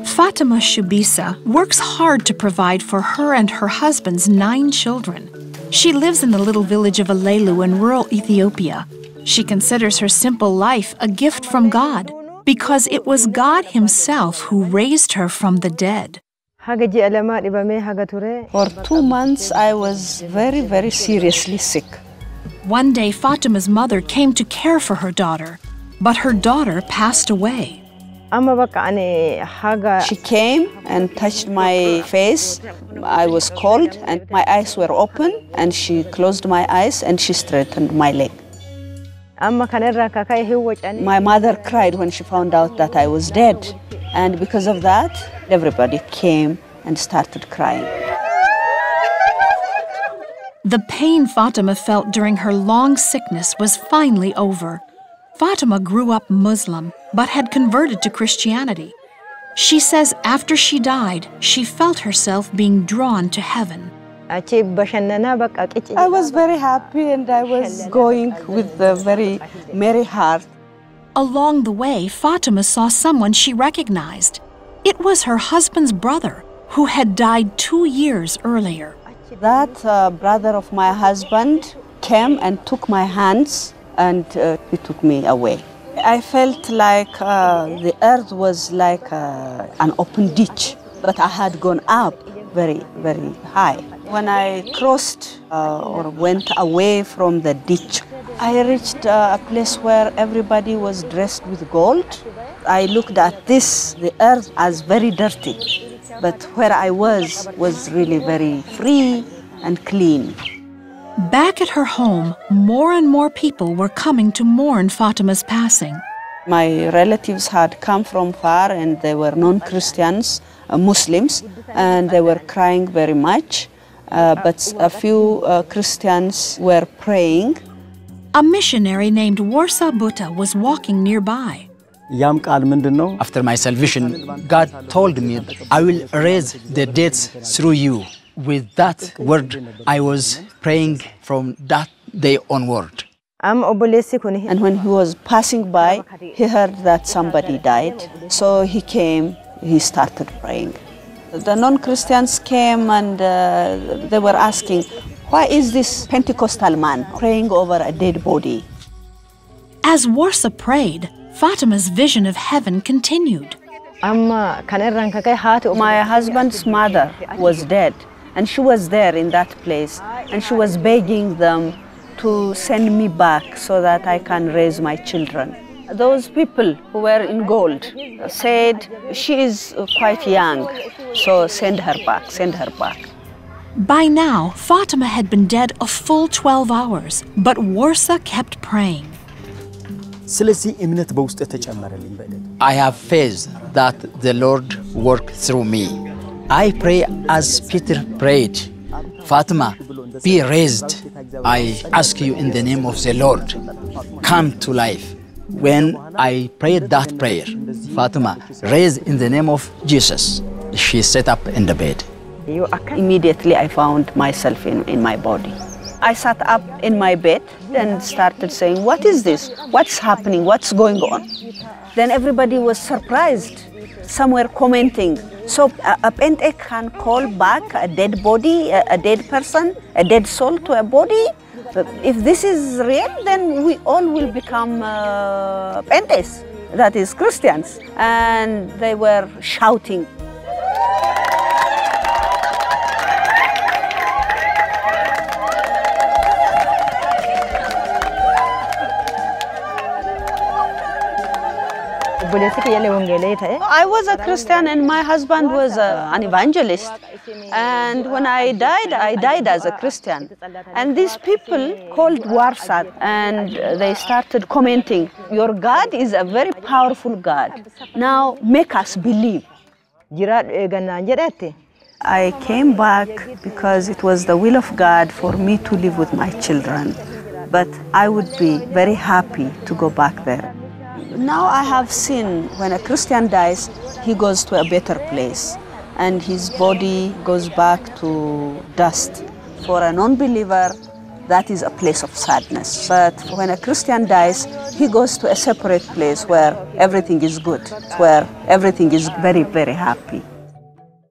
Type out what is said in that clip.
Fatima Shubisa works hard to provide for her and her husband's 9 children. She lives in the little village of Alelu in rural Ethiopia. She considers her simple life a gift from God because it was God Himself who raised her from the dead. For 2 months, I was very, very seriously sick. One day, Fatima's mother came to care for her daughter, but her daughter passed away. She came and touched my face. I was cold and my eyes were open, and she closed my eyes and she straightened my leg. My mother cried when she found out that I was dead, and because of that, everybody came and started crying. The pain Fatima felt during her long sickness was finally over. Fatima grew up Muslim, but had converted to Christianity. She says after she died, she felt herself being drawn to heaven. I was very happy and I was going with a very merry heart. Along the way, Fatima saw someone she recognized. It was her husband's brother, who had died 2 years earlier. That brother of my husband came and took my hands and he took me away. I felt like the earth was like an open ditch, but I had gone up very, very high. When I crossed or went away from the ditch, I reached a place where everybody was dressed with gold. I looked at this, the earth, as very dirty, but where I was really very free and clean. Back at her home, more and more people were coming to mourn Fatima's passing. My relatives had come from far and they were non-Christians, Muslims, and they were crying very much. But a few Christians were praying. A missionary named Warsa Buta was walking nearby. After my salvation, God told me, I will raise the dead through you. With that word, I was praying from that day onward. And when he was passing by, he heard that somebody died. So he came, he started praying. The non-Christians came and they were asking, why is this Pentecostal man praying over a dead body? As Warsa prayed, Fatima's vision of heaven continued. My husband's mother was dead, and she was there in that place, and she was begging them to send me back so that I can raise my children. Those people who were in gold said, she is quite young, so send her back, send her back. By now, Fatima had been dead a full 12 hours, but Warsa kept praying. I have faith that the Lord worked through me. I pray as Peter prayed, Fatima, be raised. I ask you in the name of the Lord, come to life. When I prayed that prayer, Fatima raised in the name of Jesus. She sat up in the bed. Immediately I found myself in my body. I sat up in my bed and started saying, what is this? What's happening? What's going on? Then everybody was surprised. Some were commenting, so a Pente can call back a dead body, a dead person, a dead soul to a body? If this is real, then we all will become Pentes, that is Christians. And they were shouting. I was a Christian and my husband was an evangelist. And when I died as a Christian. And these people called Warsa and they started commenting, your God is a very powerful God. Now make us believe. I came back because it was the will of God for me to live with my children. But I would be very happy to go back there. Now I have seen when a Christian dies, he goes to a better place and his body goes back to dust. For a non-believer, that is a place of sadness. But when a Christian dies, he goes to a separate place where everything is good, where everything is very, very happy.